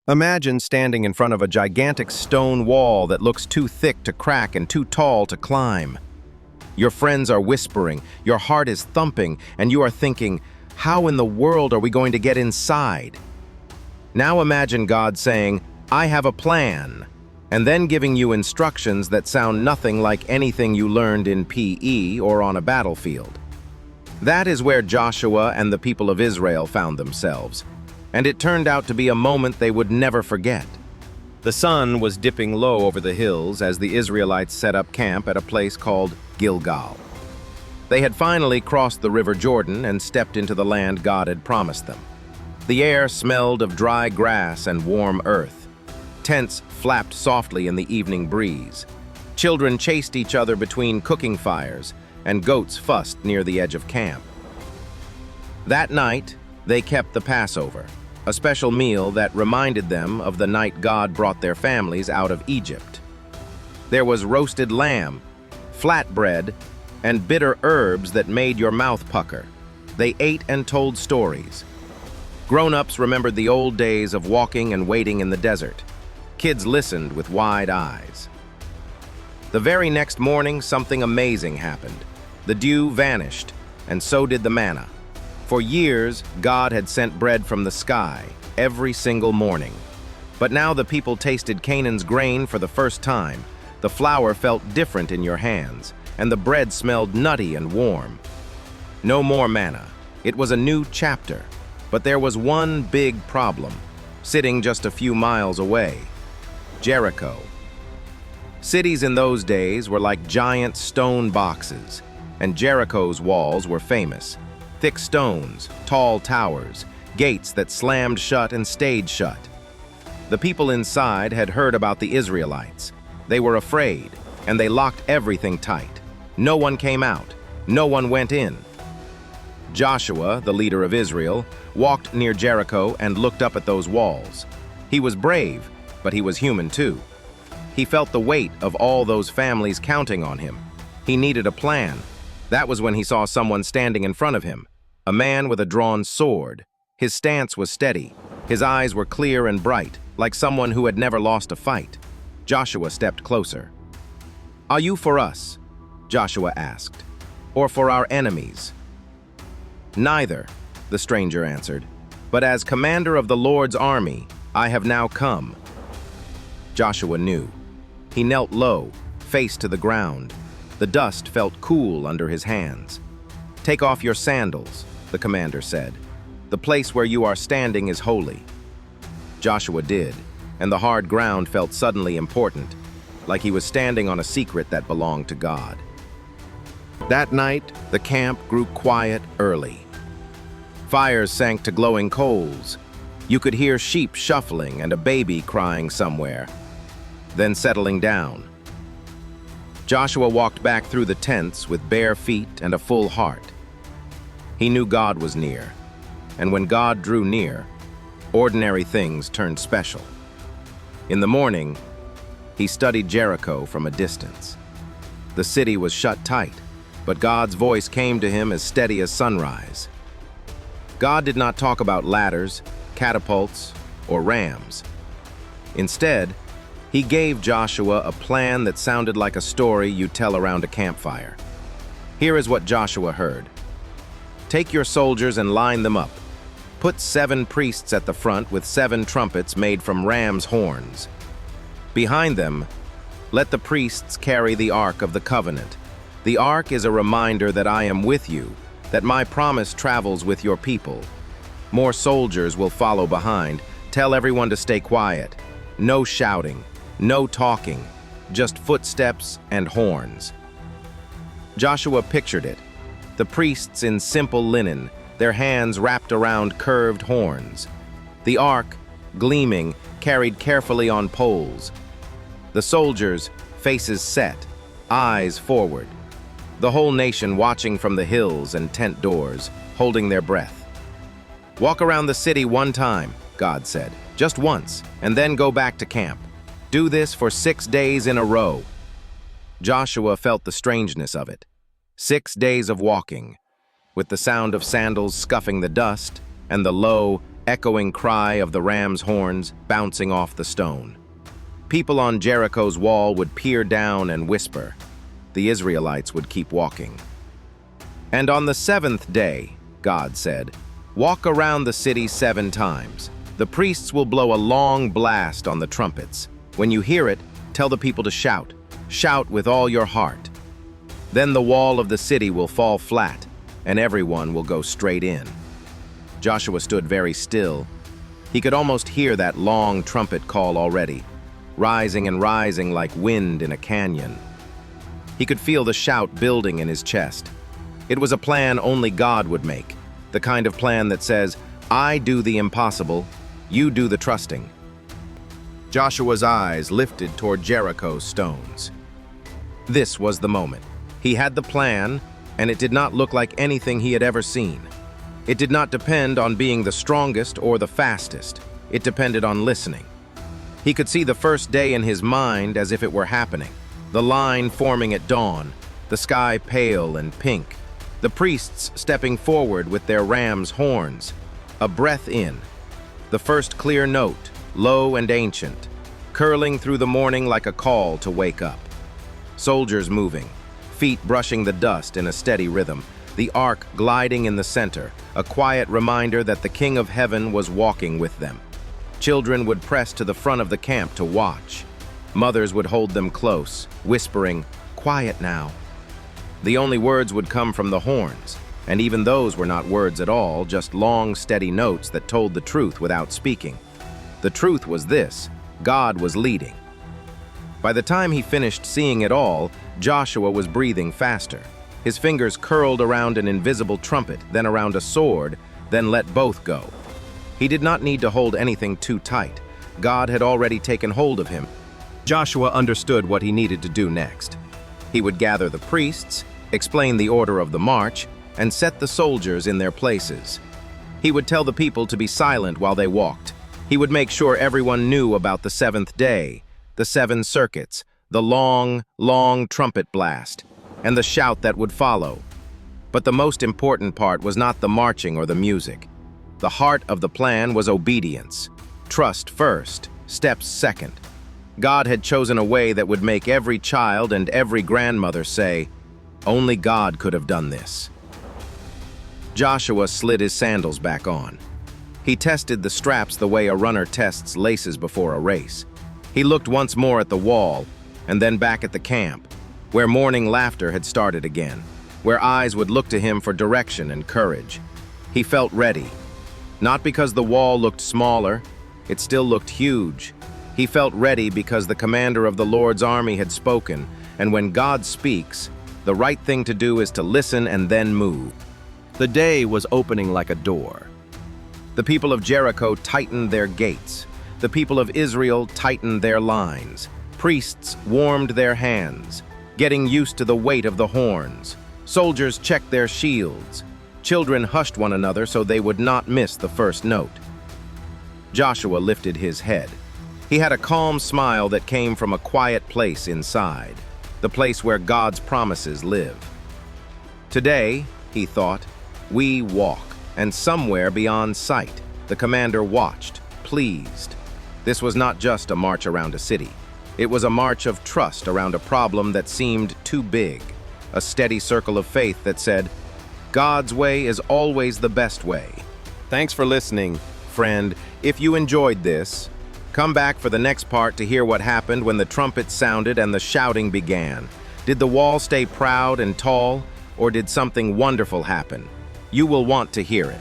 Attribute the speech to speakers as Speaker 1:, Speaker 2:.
Speaker 1: Imagine standing in front of a gigantic stone wall that looks too thick to crack and too tall to climb. Your friends are whispering, your heart is thumping, and you are thinking, how in the world are we going to get inside? Now imagine God saying, I have a plan, and then giving you instructions that sound nothing like anything you learned in PE or on a battlefield. That is where Joshua and the people of Israel found themselves, and it turned out to be a moment they would never forget. The sun was dipping low over the hills as the Israelites set up camp at a place called Gilgal. They had finally crossed the River Jordan and stepped into the land God had promised them. The air smelled of dry grass and warm earth. Tents flapped softly in the evening breeze. Children chased each other between cooking fires, and goats fussed near the edge of camp. That night, they kept the Passover, a special meal that reminded them of the night God brought their families out of Egypt. There was roasted lamb, flatbread, and bitter herbs that made your mouth pucker. They ate and told stories. Grown-ups remembered the old days of walking and waiting in the desert. Kids listened with wide eyes. The very next morning, something amazing happened. The dew vanished, and so did the manna. For years, God had sent bread from the sky every single morning. But now the people tasted Canaan's grain for the first time. The flour felt different in your hands, and the bread smelled nutty and warm. No more manna. It was a new chapter. But there was one big problem, sitting just a few miles away: Jericho. Cities in those days were like giant stone boxes, and Jericho's walls were famous. Thick stones, tall towers, gates that slammed shut and stayed shut. The people inside had heard about the Israelites. They were afraid, and they locked everything tight. No one came out. No one went in. Joshua, the leader of Israel, walked near Jericho and looked up at those walls. He was brave, but he was human too. He felt the weight of all those families counting on him. He needed a plan. That was when he saw someone standing in front of him. A man with a drawn sword. His stance was steady. His eyes were clear and bright, like someone who had never lost a fight. Joshua stepped closer. "Are you for us?" Joshua asked. "Or for our enemies?" "Neither," the stranger answered. "But as commander of the Lord's army, I have now come." Joshua knew. He knelt low, face to the ground. The dust felt cool under his hands. "Take off your sandals," the commander said. "The place where you are standing is holy." Joshua did, and the hard ground felt suddenly important, like he was standing on a secret that belonged to God. That night, the camp grew quiet early. Fires sank to glowing coals. You could hear sheep shuffling and a baby crying somewhere, then settling down. Joshua walked back through the tents with bare feet and a full heart. He knew God was near, and when God drew near, ordinary things turned special. In the morning, he studied Jericho from a distance. The city was shut tight, but God's voice came to him as steady as sunrise. God did not talk about ladders, catapults, or rams. Instead, he gave Joshua a plan that sounded like a story you tell around a campfire. Here is what Joshua heard. "Take your soldiers and line them up. Put 7 priests at the front with 7 trumpets made from ram's horns. Behind them, let the priests carry the Ark of the Covenant. The Ark is a reminder that I am with you, that my promise travels with your people. More soldiers will follow behind. Tell everyone to stay quiet. No shouting, no talking, just footsteps and horns." Joshua pictured it. The priests in simple linen, their hands wrapped around curved horns. The ark, gleaming, carried carefully on poles. The soldiers, faces set, eyes forward. The whole nation watching from the hills and tent doors, holding their breath. "Walk around the city one time," God said, "just once, and then go back to camp. Do this for 6 days in a row." Joshua felt the strangeness of it. 6 days of walking, with the sound of sandals scuffing the dust and the low, echoing cry of the ram's horns bouncing off the stone. People on Jericho's wall would peer down and whisper. The Israelites would keep walking. "And on the seventh day," God said, "walk around the city 7 times. The priests will blow a long blast on the trumpets. When you hear it, tell the people to shout. Shout with all your heart. Then the wall of the city will fall flat, and everyone will go straight in." Joshua stood very still. He could almost hear that long trumpet call already, rising and rising like wind in a canyon. He could feel the shout building in his chest. It was a plan only God would make, the kind of plan that says, "I do the impossible, you do the trusting." Joshua's eyes lifted toward Jericho's stones. This was the moment. He had the plan, and it did not look like anything he had ever seen. It did not depend on being the strongest or the fastest. It depended on listening. He could see the first day in his mind as if it were happening. The line forming at dawn, the sky pale and pink, the priests stepping forward with their ram's horns, a breath in, the first clear note, low and ancient, curling through the morning like a call to wake up. Soldiers moving, feet brushing the dust in a steady rhythm, the ark gliding in the center, a quiet reminder that the King of Heaven was walking with them. Children would press to the front of the camp to watch. Mothers would hold them close, whispering, "Quiet now." The only words would come from the horns, and even those were not words at all, just long, steady notes that told the truth without speaking. The truth was this: God was leading. By the time he finished seeing it all, Joshua was breathing faster. His fingers curled around an invisible trumpet, then around a sword, then let both go. He did not need to hold anything too tight. God had already taken hold of him. Joshua understood what he needed to do next. He would gather the priests, explain the order of the march, and set the soldiers in their places. He would tell the people to be silent while they walked. He would make sure everyone knew about the 7th day, the 7 circuits, the long, long trumpet blast, and the shout that would follow. But the most important part was not the marching or the music. The heart of the plan was obedience. Trust first, steps second. God had chosen a way that would make every child and every grandmother say, "Only God could have done this." Joshua slid his sandals back on. He tested the straps the way a runner tests laces before a race. He looked once more at the wall, and then back at the camp, where morning laughter had started again, where eyes would look to him for direction and courage. He felt ready. Not because the wall looked smaller, it still looked huge. He felt ready because the commander of the Lord's army had spoken, and when God speaks, the right thing to do is to listen and then move. The day was opening like a door. The people of Jericho tightened their gates. The people of Israel tightened their lines. Priests warmed their hands, getting used to the weight of the horns. Soldiers checked their shields. Children hushed one another so they would not miss the first note. Joshua lifted his head. He had a calm smile that came from a quiet place inside, the place where God's promises live. Today, he thought, we walk, and somewhere beyond sight, the commander watched, pleased. This was not just a march around a city. It was a march of trust around a problem that seemed too big, a steady circle of faith that said, God's way is always the best way. Thanks for listening, friend. If you enjoyed this, come back for the next part to hear what happened when the trumpets sounded and the shouting began. Did the wall stay proud and tall, or did something wonderful happen? You will want to hear it.